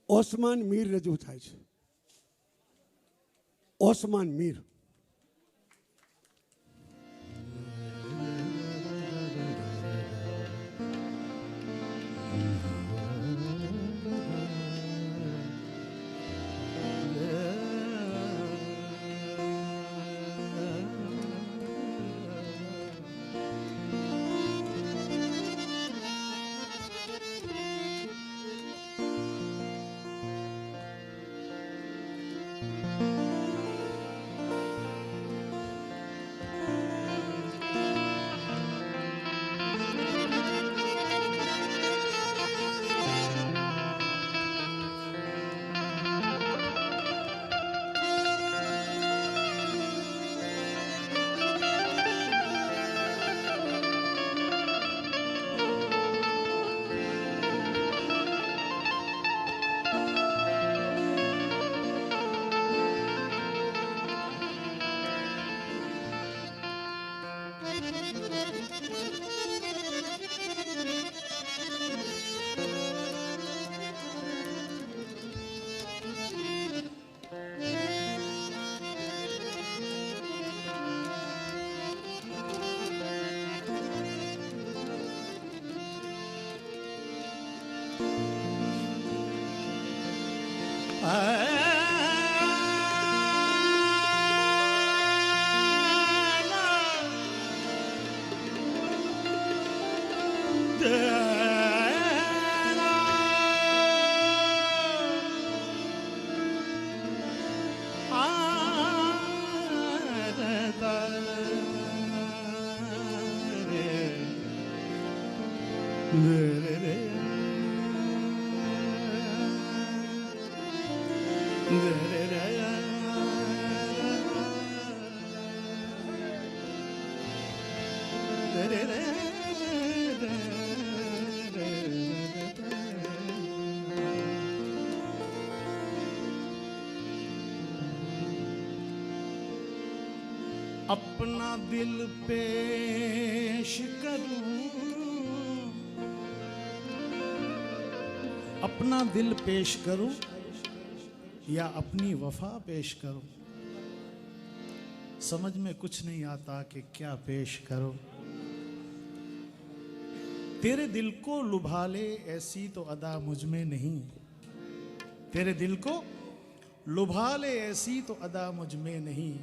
ઓસમાન મીર રજૂ થાય છે. ઓસમાન મીર. अपना दिल पेश करूं, अपना दिल पेश करूं या अपनी वफा पेश करूं, समझ में कुछ नहीं आता कि क्या पेश करूं। तेरे दिल को लुभा ले ऐसी तो अदा मुझ में नहीं, तेरे दिल को लुभा ले ऐसी तो अदा मुझ में नहीं,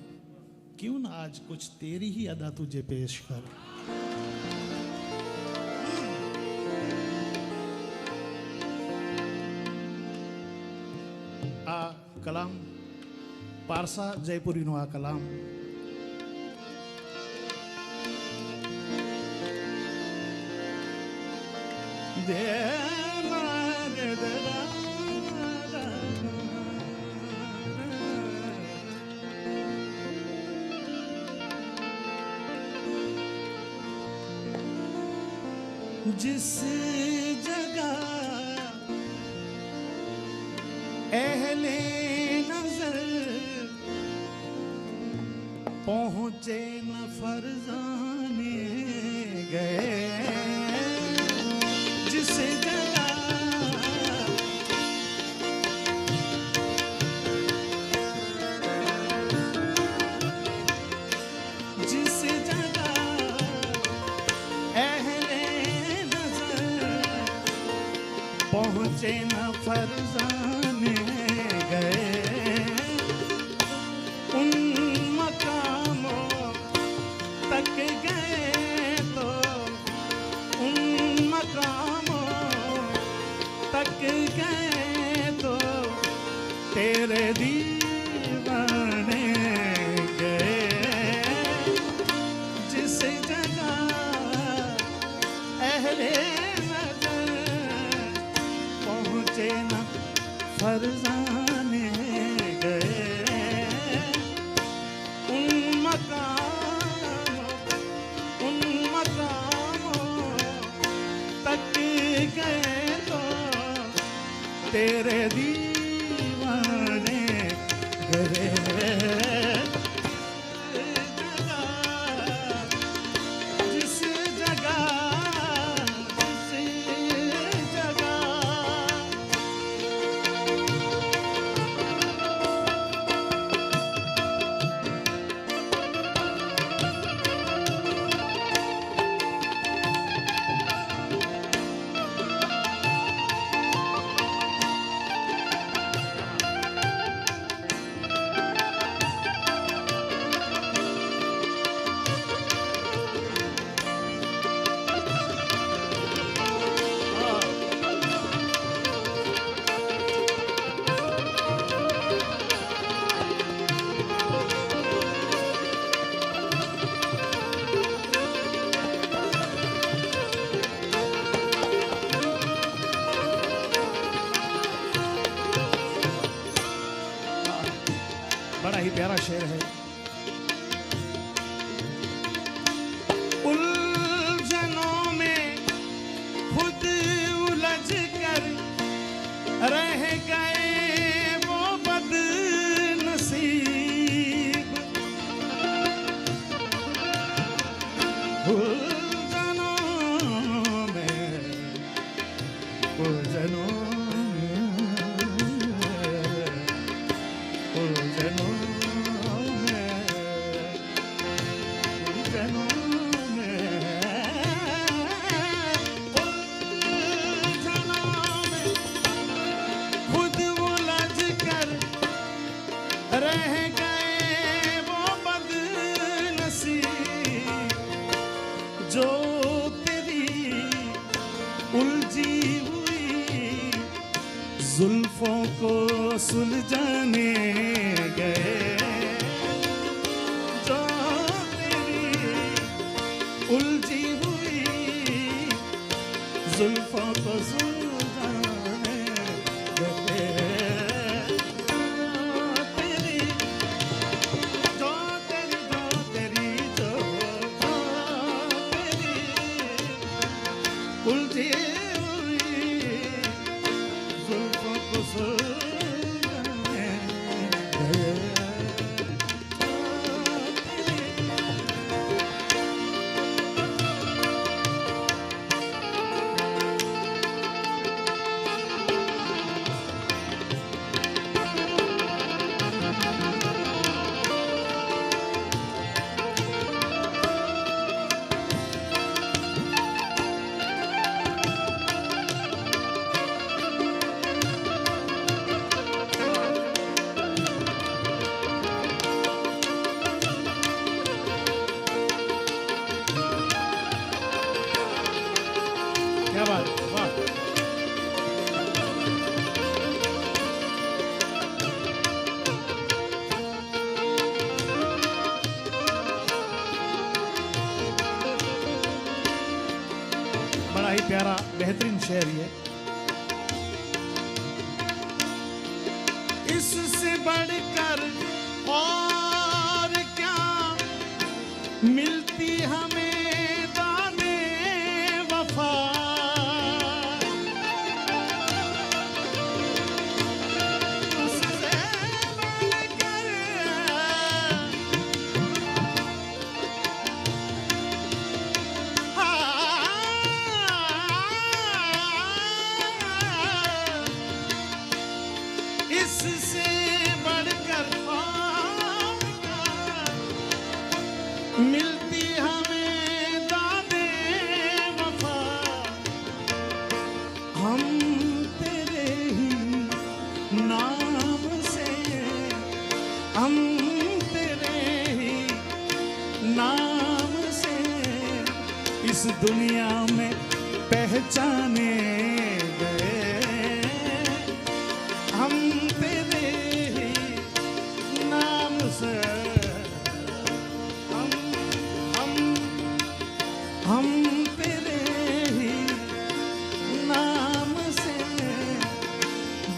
क्यों ना आज कुछ तेरी ही अदा तुझे पेश कर। आ कलाम पारसा जयपुरी नो आ कलाम दे जिस जगह अहले नजर पहुंचे न फरजाने गए, जिस जगह जिस जगह पहुंचे न फरजाने गए, उन मकामों तक गए तो उन मकामों तक गए तो तेरे दीवाने गए, जिस जगह अहले न फरजाने गए, उन मकामों तक गए तो तेरे दीवाने गए। जिस जगह ही प्यारा शेर है। उलझनों में खुद उलझ कर रह गए वो बदनसीब। उलझनों में उलझनों रह गए वो बदनसीब जो तेरी उलझी हुई जुल्फों को सुलझाने गए। जो तेरी उलझी हुई जुल्फों को सुलझाने गए। उलझी हुई जुल्फों को सुलझाने गए। क्या बात है, वाह। बड़ा ही प्यारा बेहतरीन शेर ये। इससे बढ़कर और क्या मिलती हमें दाने वफा। इससे बढ़कर मिलती हमें दादे वफा। हम तेरे ही नाम से, हम तेरे ही नाम से इस दुनिया में पहचाने गए। हम तेरे ही नाम से, हम तेरे ही नाम से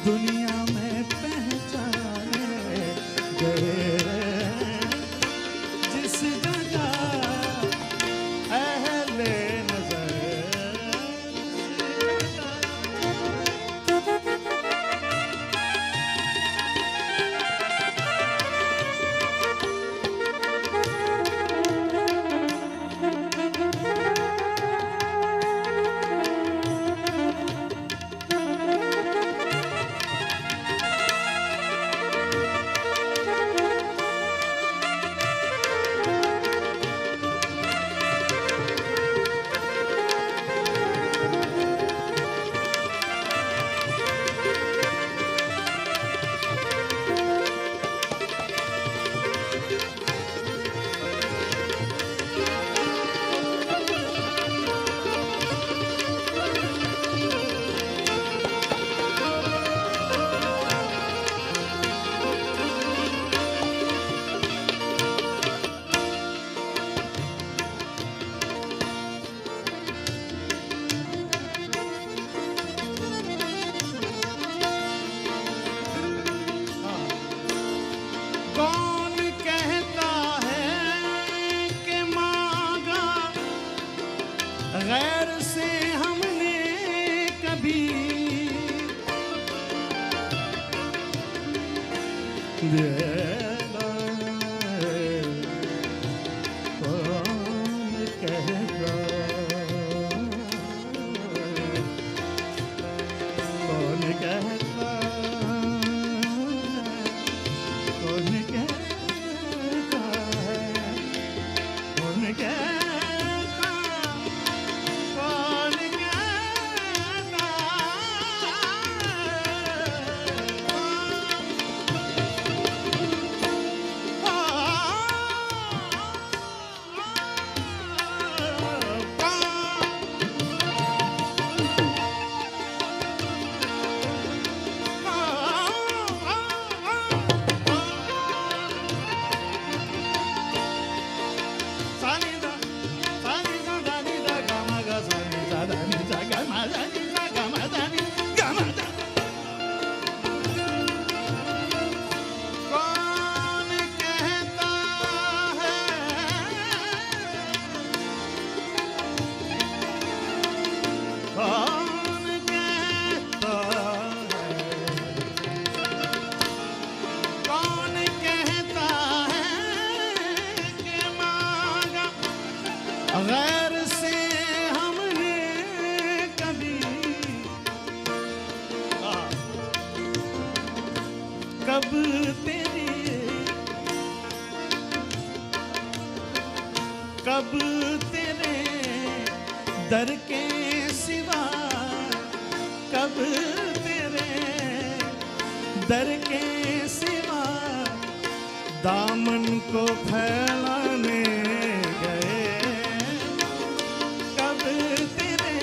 दुनिया में पहचाने गए। जिस जगह अहले नजर गैर से हमने कभी कब तेरे दर के सिवा, कब तेरे दर के सिवा दामन को फैलाने गए, कब तेरे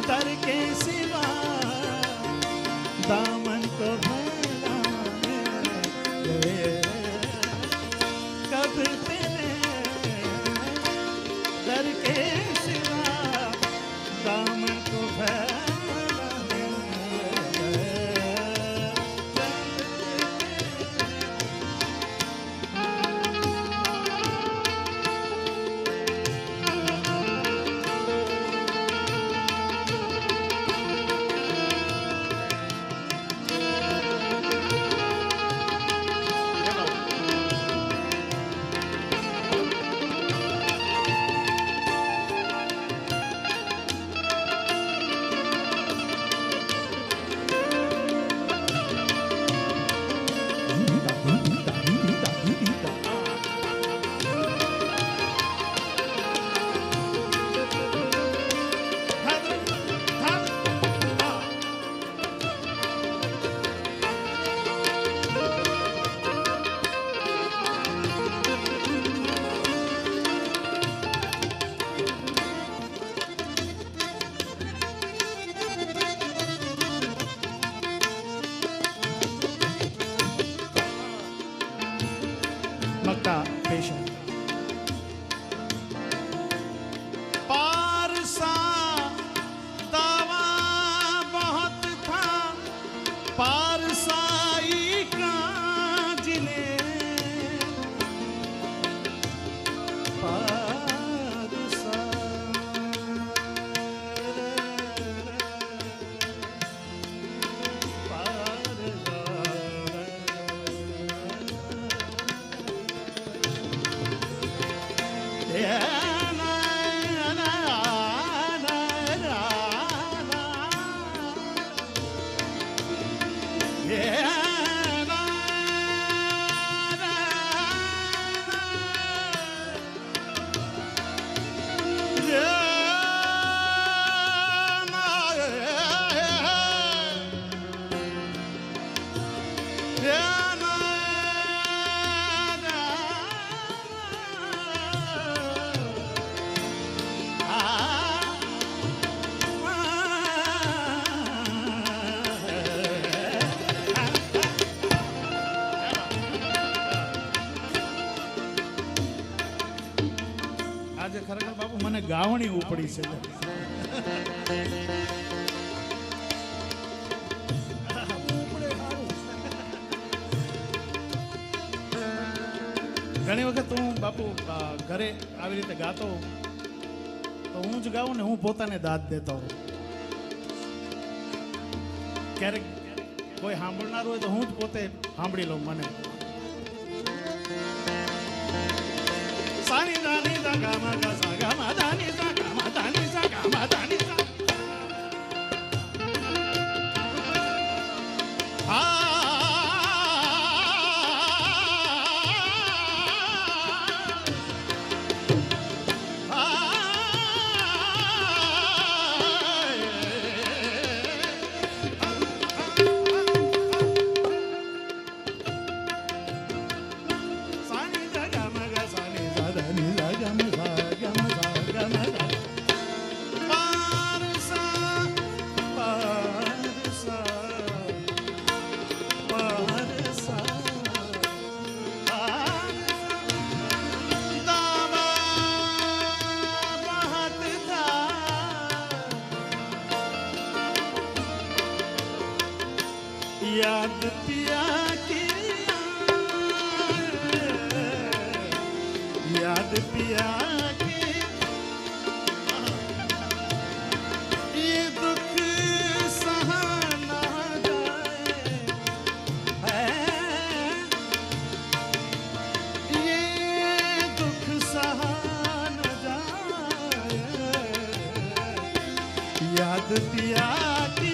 दर के सिवा दामन को फैलाने गए, कब तेरे दर के सिवा दामन को फैलाने गए। मक्का पेश है। पारसा दावा बहुत था पारसाई का जिले, पारसा આજે ખરેખર બાપુ મને ગાવણી ઉપડી છે. ઘણી વખત હું બાપુ ઘરે આવી રીતે ગાતો તો હું જ ગાઉં ને હું પોતાને દાદ દેતો હોઉં. ક્યારેક કોઈ સાંભળનાર હોય તો હું જ પોતે સાંભળી લઉં મને. સાની દાની દા ગામા ગા સા ગામા દાની સા ગામા દાની સા ગામા દાની સા. याद पिया की याद पिया की ये दुख सहाना जाए ये दुख सहाना जाए याद पिया की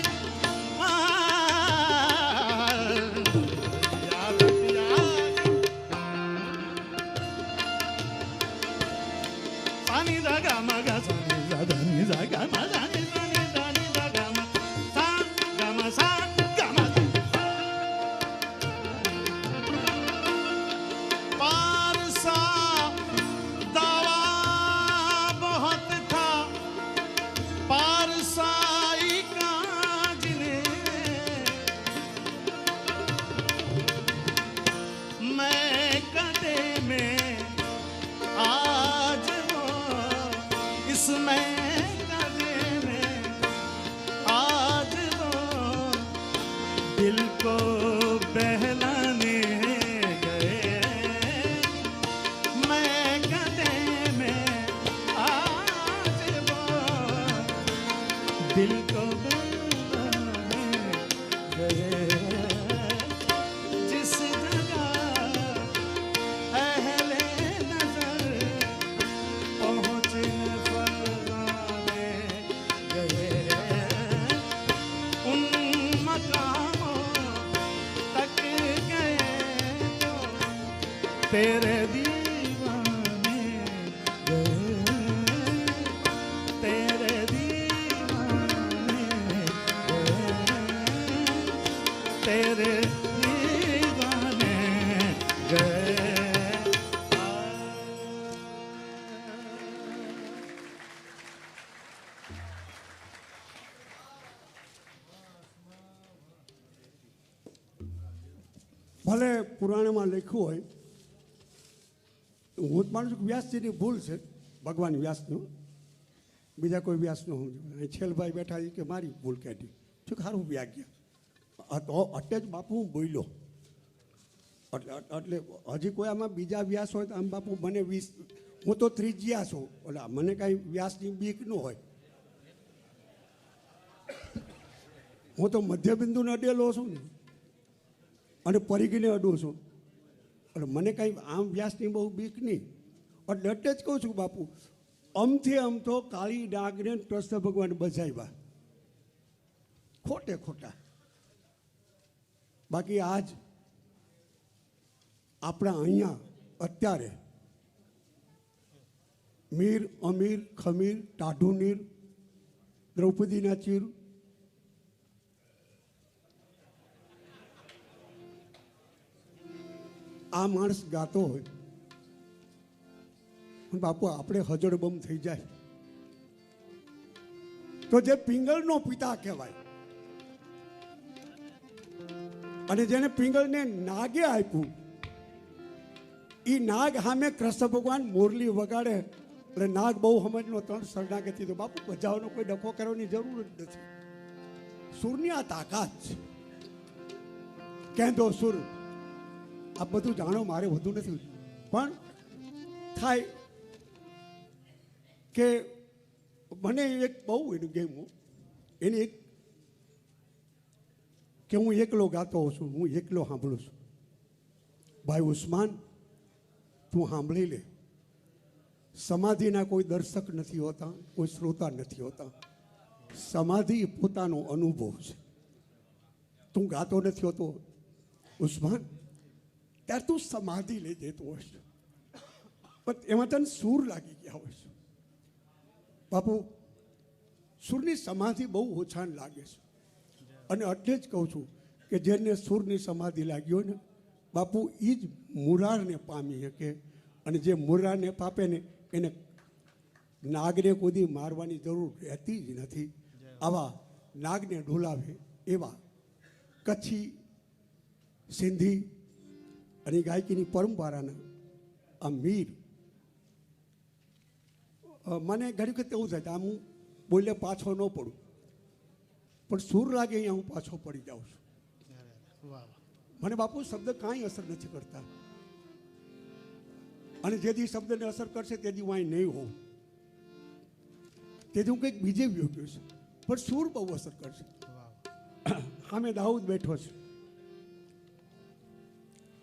दिल को बहलाने गए मैं गले में आज वो दिल को बहलाने गए जिस जगह अहले नजर पहुँचने फरमाने गए उन मकामों तेरे दीवाने गए तेरे दीवाने गए तेरे दीवाने गए. ભલે પુરાણમાં લખ્યું હોય, હું જ માનું છું કે વ્યાસજીની ભૂલ છે, ભગવાન વ્યાસનું, બીજા કોઈ વ્યાસનું સમજુ. છેલભાઈ બેઠા એ કે મારી ભૂલ કાઢી છું, સારું વ્યા ગયા તો અટે જ બાપુ હું બોલ્યો. એટલે હજી કોઈ આમાં બીજા વ્યાસ હોય તો આમ બાપુ મને 20, હું તો ત્રીજ્યા છું, એટલે મને કાંઈ વ્યાસની બીક ન હોય. હું તો મધ્યબિંદુને અડેલો છું ને, અને પરિઘીને અડું છું, એટલે મને કાંઈ આમ વ્યાસની બહુ બીક નહીં. એટલે એટલે જ કહું છું બાપુ, અમથી આમ તો કાળી ડાગને કૃષ્ણ ભગવાન બજાવ્યા ખોટે ખોટા. બાકી આજ આપણા અહીંયા અત્યારે મીર અમીર ખમીર ટાઢુનીર દ્રૌપદીના ચીર આ માણસ ગાતો હોય બાપુ આપણે હજડબમ થઈ જાય તો જે પિંગળનો પિતા કહેવાય, અને જેને પિંગળને નાગે આપ્યું એ નાગ સામે કૃષ્ણ ભગવાન મોરલી વગાડે એટલે નાગ બહુ સમજનો 3 શરણાગતિ તો બાપુ બજાવવાનો કોઈ ડખો કરવાની જરૂર જ નથી. સુરની આ તાકાત છે. કેંદો સુર આ બધું જાણો, મારે વધુ નથી, પણ થાય કે મને એક બહુ એનું ગેમ એની એક કે હું એકલો ગાતો હોઉં છું, હું એકલો સાંભળું છું. ભાઈ ઉસ્માન, તું સાંભળી લે, સમાધિના કોઈ દર્શક નથી હોતા, કોઈ શ્રોતા નથી હોતા. સમાધિ પોતાનો અનુભવ છે. તું ગાતો નથી હોતો ઉસ્માન, ત્યારે તું સમાધિ લઈ જતો હોઈશ, પણ એમાં તને સૂર લાગી ગયા હોય છે. બાપુ, સૂરની સમાધિ બહુ ઓછાને લાગે છે. અને એટલે જ કહું છું કે જેને સૂરની સમાધિ લાગી હોય ને બાપુ, એ જ મુરારને પામી શકે. અને જે મુરારને પાપે ને એને નાગને કોઈ મારવાની જરૂર રહેતી જ નથી. આવા નાગને ઢોલાવે એવા કચ્છી, સિંધી અને ગાયકીની પરંપરાના આ મીર. મને ઘણી વખત એવું થાય આમ હું બોલે પાછો ન પડું, પણ સૂર લાગે અહીંયા હું પાછો પડી જાઉં છું. મને બાપુ શબ્દ કાંઈ અસર નથી કરતા, અને જેથી શબ્દને અસર કરશે તેથી હું અહીં નહીં હોઉં, તેથી હું કંઈક બીજે વ્યો ગયો છું, પણ સૂર બહુ અસર કરશે. સામે દાઉદ બેઠો છે,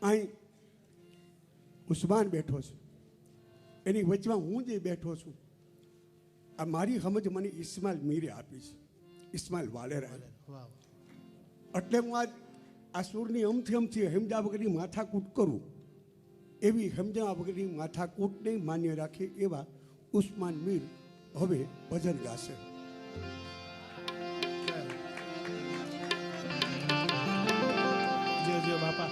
અહીં ઉસ્માન બેઠો છે, એની વચમાં હું જે બેઠો છું. આ મારી સમજ મને ઇસ્માઇલ મીરે આપી છે, ઇસ્માઇલ વાલેરા. એટલે હું આ સૂરની અમથી હેમજા વગરની માથાકૂટ કરું, એવી હેમજા વગરની માથાકૂટને માન્ય રાખે એવા ઉસ્માન મીર હવે ભજન ગાશે. જો બાપા,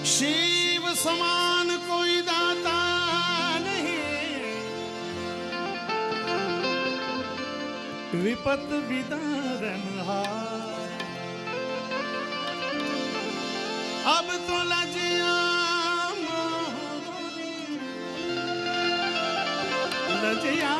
शिव समान कोई दाता नहीं, विपत विदारनहार। अब तो लजिया लजिया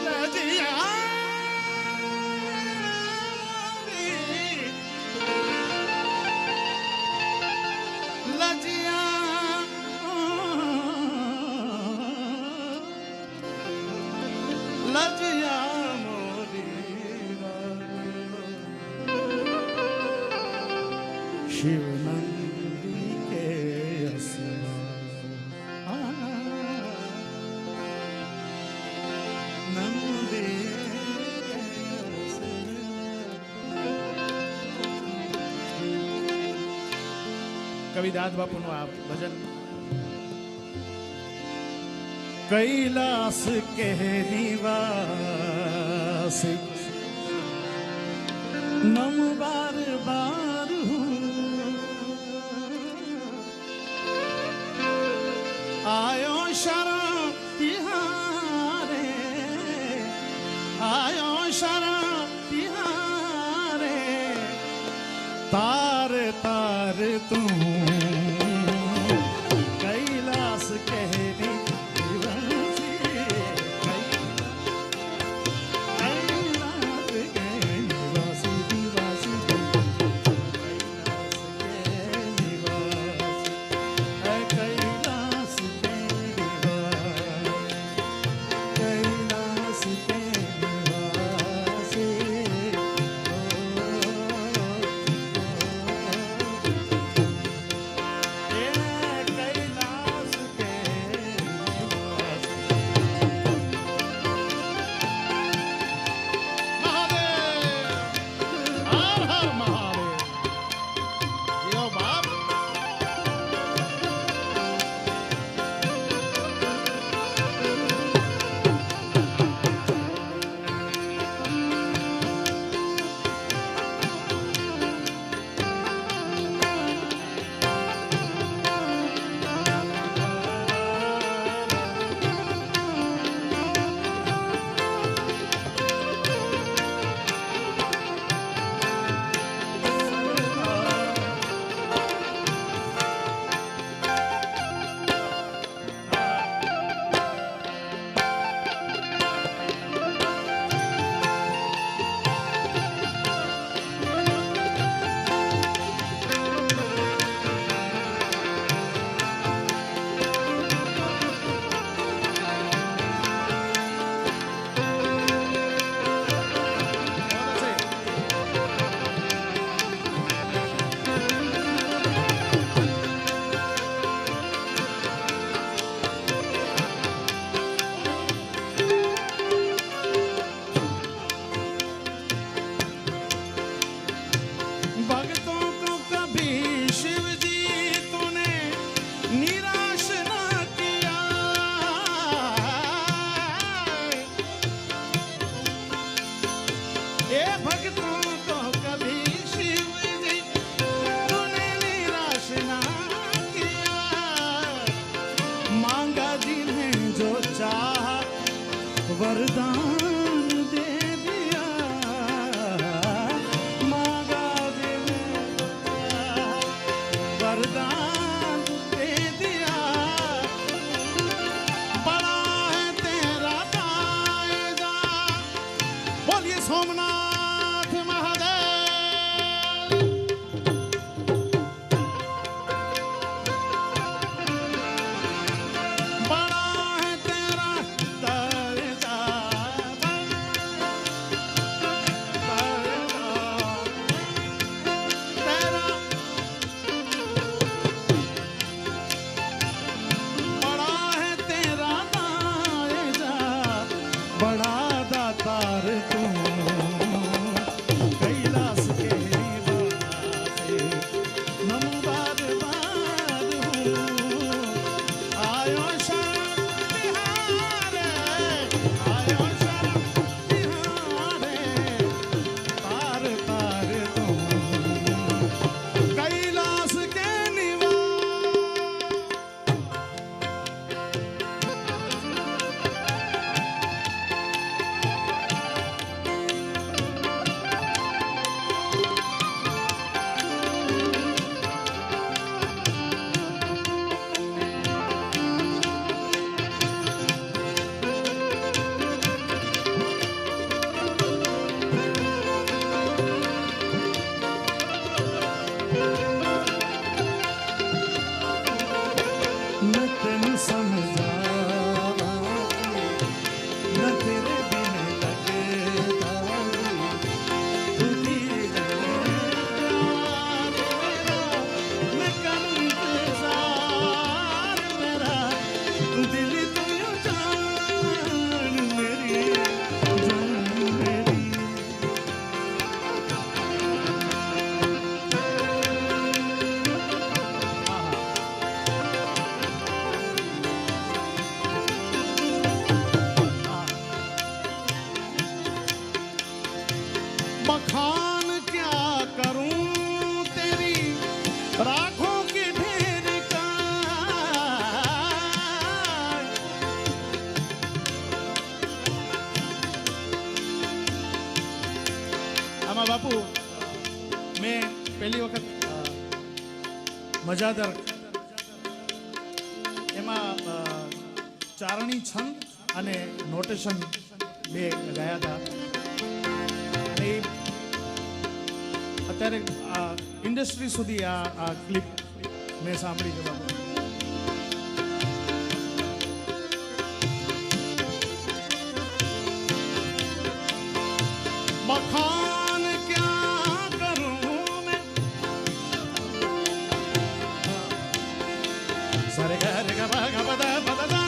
लजिया शिव नंदी के असवार। नंदी कवि दाद बापू નું આ ભજન कैलाश के निवासी नम बार बार आयो शरण तिहारे, आयो शरण तिहारे, तार तार तू कैलाश कहनी वरदान दे दिया, मांगा वरदान दे दिया, बड़ा है तेरा दायरा। बोलिए सोमनाथ महादेव। बड़ा है तेरा बड़ा दातार तू बखान क्या करूं तेरी राखों के ढेर का। આમાં બાપુ મેં પહેલી વખત મજાદર એમાં ચારણી છંદ અને નોટેશન બે ગાયા હતા. અને અત્યારે ઇન્ડસ્ટ્રી સુધી આ ક્લિપ મેં સાંભળી છે બાબુ. બખાન ક્યાં કરું મેં સારે ગા રે ગા બા ગા બા દા બા દા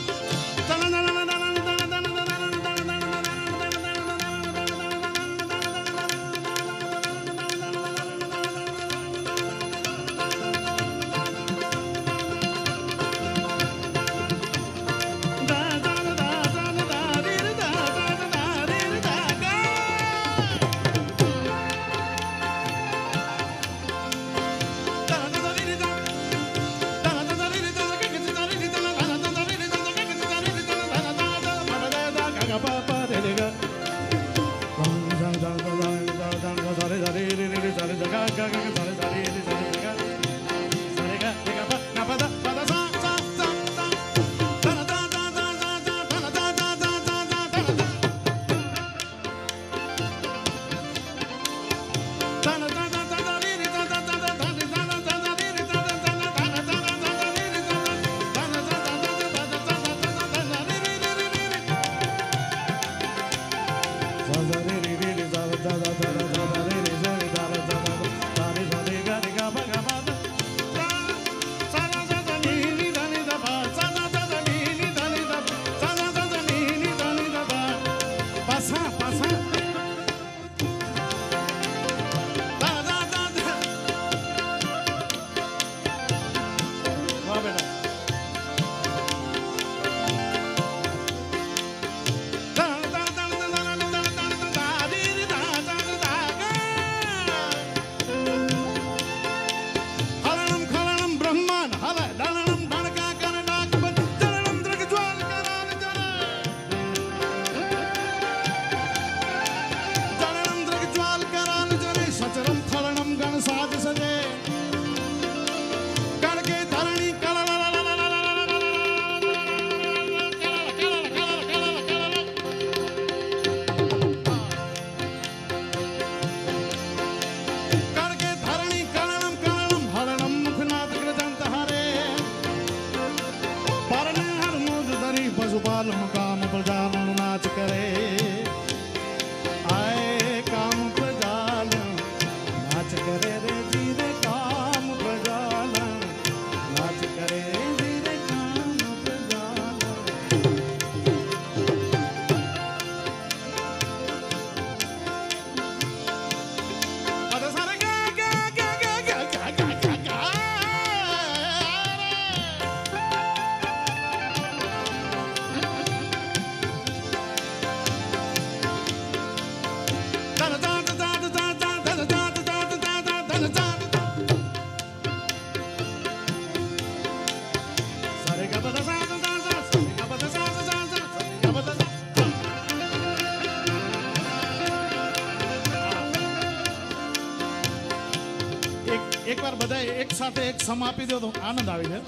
એક વાર બધા એક સાથે એક સમ આપી દો તો આનંદ આવી જાય.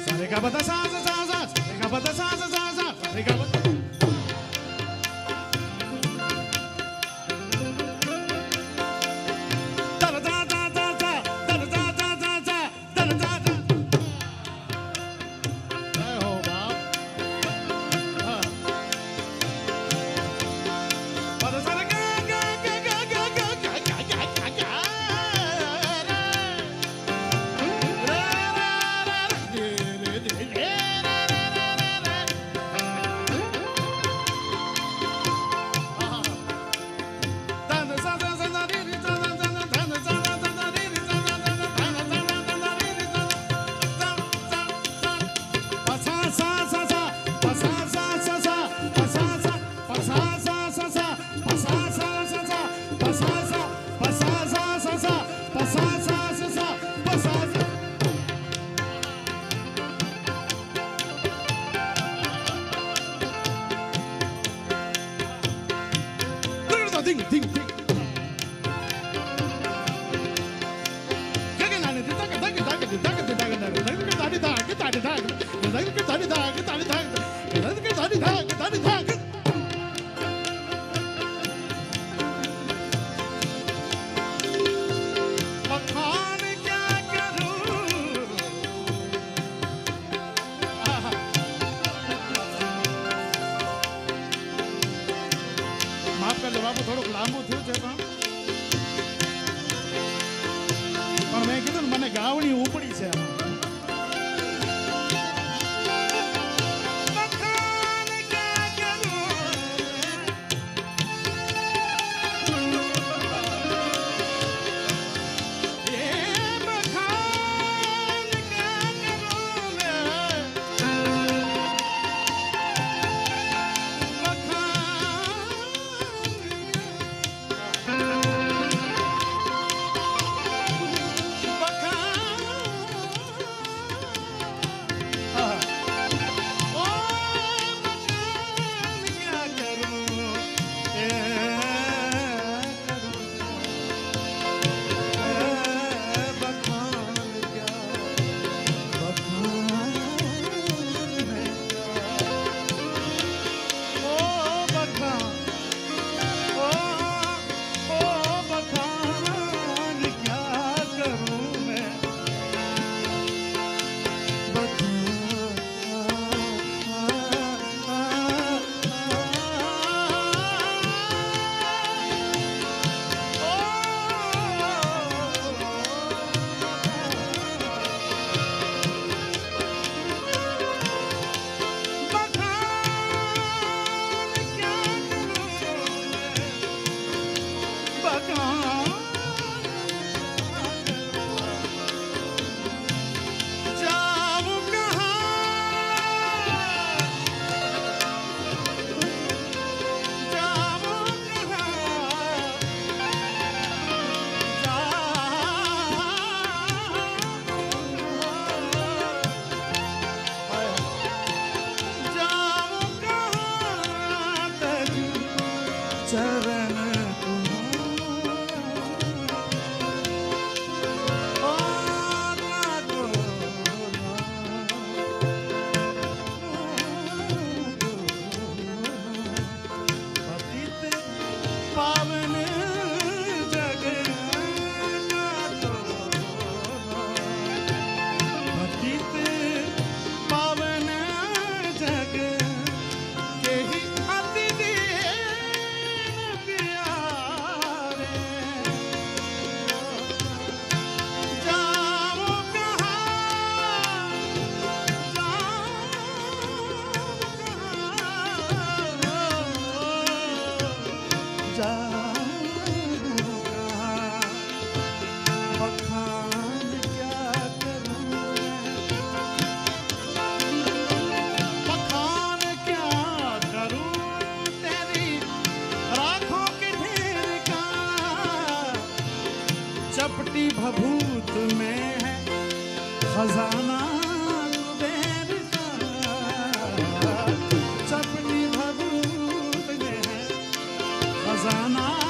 સારે કા બધા સા સા સા સા સારે કા બધા સા સા સા સા સારે કા બધા sa sa sa दिंग दिंग दिंग बखान क्या करूं माफ करજો બાપુ થોડુંક લાંબુ થયું છે પણ મેં કીધું ને મને ગાવણી ઉપડી છે આમાં चपटी भभूत में है खजाना कुबेर का चपटी भभूत में है खजाना